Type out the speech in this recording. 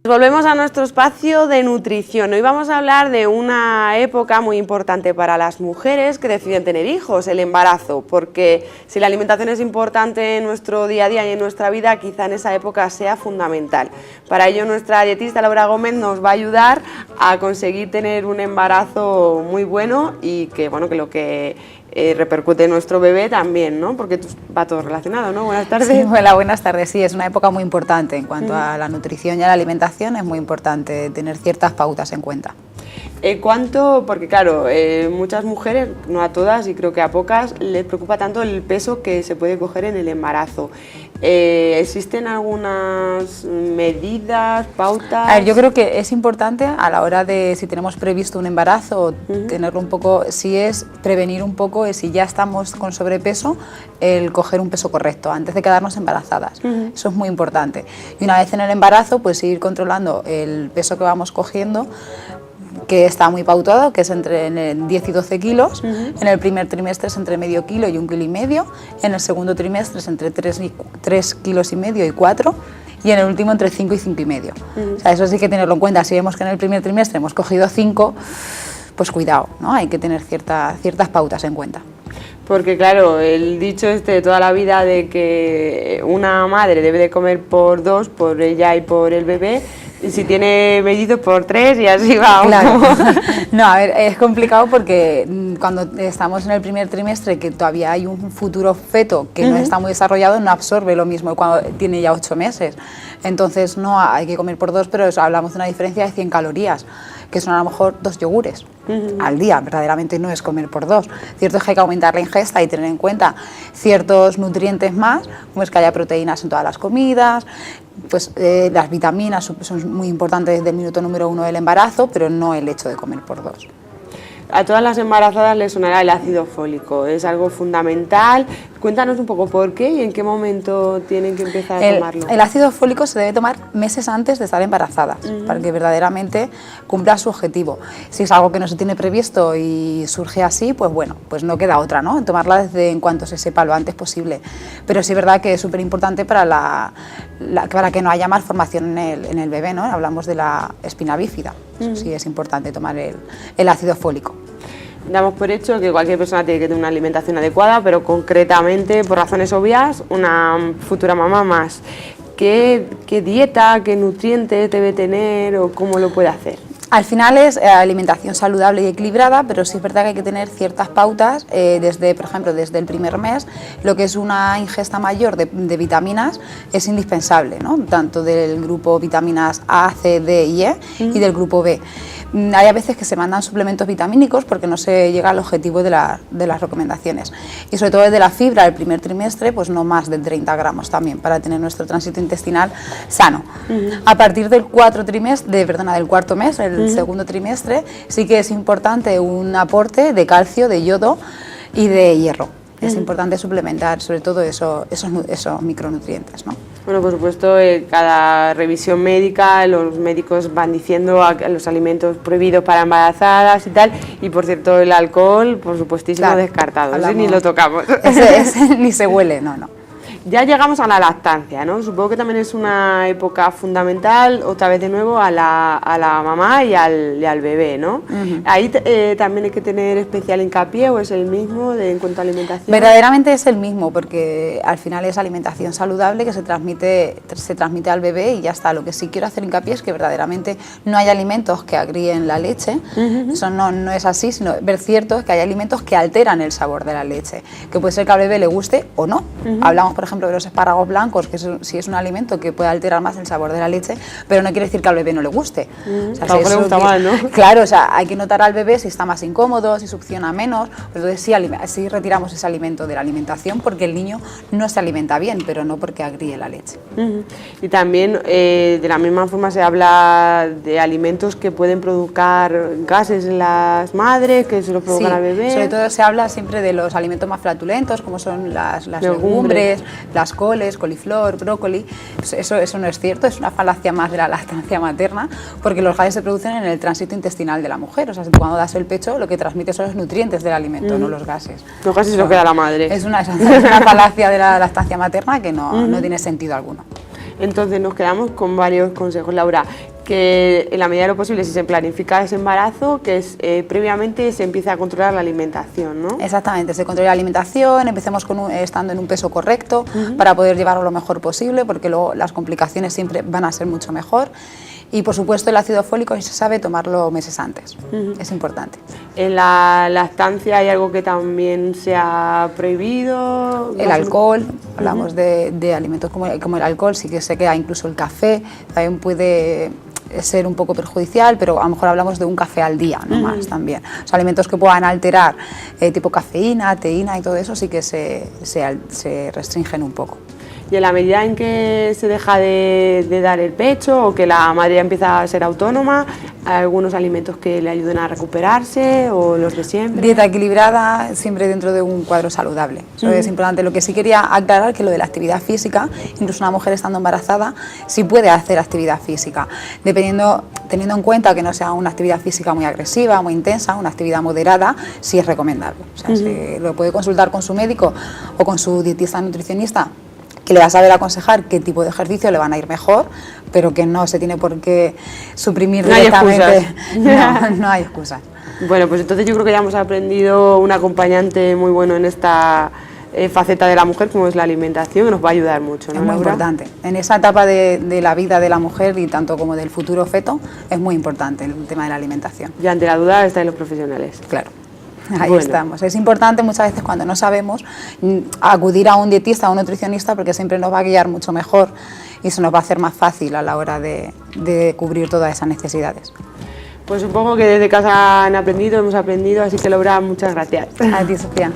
Volvemos a nuestro espacio de nutrición. Hoy vamos a hablar de una época muy importante para las mujeres que deciden tener hijos, el embarazo, porque si la alimentación es importante en nuestro día a día y en nuestra vida, quizá en esa época sea fundamental. Para ello nuestra dietista Laura Gómez nos va a ayudar a conseguir tener un embarazo muy bueno y que, bueno, que lo que repercute en nuestro bebé también, ¿no? Porque va todo relacionado, ¿no? Buenas tardes. Sí, hola, buenas tardes. Sí, es una época muy importante en cuanto a la nutrición y a la alimentación. Es muy importante tener ciertas pautas en cuenta. ¿Cuánto? Porque claro, muchas mujeres, no a todas y creo que a pocas, les preocupa tanto el peso que se puede coger en el embarazo. ¿Existen algunas medidas, pautas? A ver, yo creo que es importante a la hora de, si tenemos previsto un embarazo, tenerlo un poco, si es prevenir un poco, si ya estamos con sobrepeso, el coger un peso correcto antes de quedarnos embarazadas. Eso es muy importante. Y una vez en el embarazo, pues ir controlando el peso que vamos cogiendo, que está muy pautado, que es entre 10 y 12 kilos, en el primer trimestre es entre medio kilo y 1,5 kg, en el segundo trimestre es entre 3,5 kilos y 4, y en el último entre 5 y 5,5. O sea, eso sí que tenerlo en cuenta. Si vemos que en el primer trimestre hemos cogido 5, pues cuidado, ¿no? Hay que tener ciertas pautas en cuenta. Porque claro, el dicho de toda la vida de que una madre debe de comer por 2, por ella y por el bebé, y si tiene mellizos por 3 y así va. Claro. No, a ver, es complicado porque cuando estamos en el primer trimestre, que todavía hay un futuro feto que no está muy desarrollado, no absorbe lo mismo que cuando tiene ya 8 meses. Entonces no hay que comer por 2, pero hablamos de una diferencia de 100 calorías, que son a lo mejor 2 yogures al día. Verdaderamente no es comer por 2. Cierto es que hay que aumentar la ingesta y tener en cuenta ciertos nutrientes más, como es que haya proteínas en todas las comidas. Pues las vitaminas son muy importantes desde el minuto número 1 del embarazo, pero no el hecho de comer por 2. A todas las embarazadas les sonará el ácido fólico, es algo fundamental. Cuéntanos un poco por qué y en qué momento tienen que empezar a tomarlo. El ácido fólico se debe tomar meses antes de estar embarazadas, para que verdaderamente cumpla su objetivo. Si es algo que no se tiene previsto y surge así, pues bueno, pues no queda otra, ¿no? Tomarla desde en cuanto se sepa lo antes posible. Pero sí es verdad que es súper importante para que no haya malformación en el bebé, ¿no? Hablamos de la espina bífida. Eso sí es importante tomar el ácido fólico. Damos por hecho que cualquier persona tiene que tener una alimentación adecuada, pero concretamente, por razones obvias, una futura mamá más. ¿Qué dieta, qué nutrientes debe tener o cómo lo puede hacer? Al final es alimentación saludable y equilibrada, pero sí es verdad que hay que tener ciertas pautas, por ejemplo, desde el primer mes, lo que es una ingesta mayor de vitaminas es indispensable, ¿no? Tanto del grupo vitaminas A, C, D y E y del grupo B. Hay a veces que se mandan suplementos vitamínicos porque no se llega al objetivo de las recomendaciones. Y sobre todo desde la fibra del primer trimestre, pues no más de 30 gramos también, para tener nuestro tránsito intestinal sano. A partir del cuarto mes, el segundo trimestre, sí que es importante un aporte de calcio, de yodo y de hierro. Es importante suplementar sobre todo esos micronutrientes, ¿no? Bueno, por supuesto, cada revisión médica los médicos van diciendo los alimentos prohibidos para embarazadas y tal, y por cierto el alcohol, por supuestísimo, claro, descartado, ni lo tocamos. Ese ni se huele, no. Ya llegamos a la lactancia, ¿no? Supongo que también es una época fundamental, otra vez de nuevo, a la mamá y al bebé, ¿no? Ahí también hay que tener especial hincapié, ¿o es el mismo en cuanto a alimentación? Verdaderamente es el mismo, porque al final es alimentación saludable que se transmite al bebé y ya está. Lo que sí quiero hacer hincapié es que verdaderamente no hay alimentos que agríen la leche, eso no es así, sino ver cierto es que hay alimentos que alteran el sabor de la leche, que puede ser que al bebé le guste o no. Hablamos, por ejemplo, de los espárragos blancos, que sí es un alimento que puede alterar más el sabor de la leche, pero no quiere decir que al bebé no le guste. O sea, si le gusta mal, ¿no? Claro, o sea, hay que notar al bebé si está más incómodo, si succiona menos, pues entonces sí retiramos ese alimento de la alimentación porque el niño no se alimenta bien, pero no porque agríe la leche. Y también de la misma forma se habla de alimentos que pueden provocar gases en las madres, que se los provocan al bebé. Sobre todo se habla siempre de los alimentos más flatulentos, como son las legumbres, las coles, coliflor, brócoli. Eso no es cierto, es una falacia más de la lactancia materna, porque los gases se producen en el tránsito intestinal de la mujer. O sea, cuando das el pecho, lo que transmite son los nutrientes del alimento, no los gases. Los gases se los queda la madre. Es una falacia de la lactancia materna que no tiene sentido alguno. Entonces nos quedamos con varios consejos. Laura, que en la medida de lo posible, si se planifica ese embarazo, que previamente se empiece a controlar la alimentación, ¿no? Exactamente, se controla la alimentación, empecemos estando en un peso correcto para poder llevarlo lo mejor posible, porque luego las complicaciones siempre van a ser mucho mejor. Y por supuesto el ácido fólico, si se sabe, tomarlo meses antes, es importante. ¿En la lactancia hay algo que también se ha prohibido? El alcohol, hablamos de alimentos como el alcohol, sí que se queda, incluso el café, también puede ser un poco perjudicial, pero a lo mejor hablamos de un café al día, no más también. O sea, alimentos que puedan alterar, tipo cafeína, teína y todo eso, sí que se restringen un poco. Y en la medida en que se deja de dar el pecho o que la madre empieza a ser autónoma, ¿hay algunos alimentos que le ayuden a recuperarse o los de siempre? Dieta equilibrada, siempre dentro de un cuadro saludable. Eso es importante. Lo que sí quería aclarar que lo de la actividad física, incluso una mujer estando embarazada, sí puede hacer actividad física, teniendo en cuenta que no sea una actividad física muy agresiva, muy intensa, una actividad moderada, sí es recomendable. O sea, si lo puede consultar con su médico o con su dietista nutricionista, que le va a saber aconsejar qué tipo de ejercicio le van a ir mejor, pero que no se tiene por qué suprimir directamente. No hay excusas. Bueno, pues entonces yo creo que ya hemos aprendido un acompañante muy bueno en esta faceta de la mujer, como es la alimentación, que nos va a ayudar mucho, ¿no, Es muy Laura? importante. En esa etapa de la vida de la mujer y tanto como del futuro feto, es muy importante el tema de la alimentación. Y ante la duda están los profesionales. Claro. Ahí estamos. Es importante muchas veces cuando no sabemos acudir a un dietista o un nutricionista porque siempre nos va a guiar mucho mejor y se nos va a hacer más fácil a la hora de cubrir todas esas necesidades. Pues supongo que desde casa hemos aprendido, así que Laura, muchas gracias. A ti, Sofía.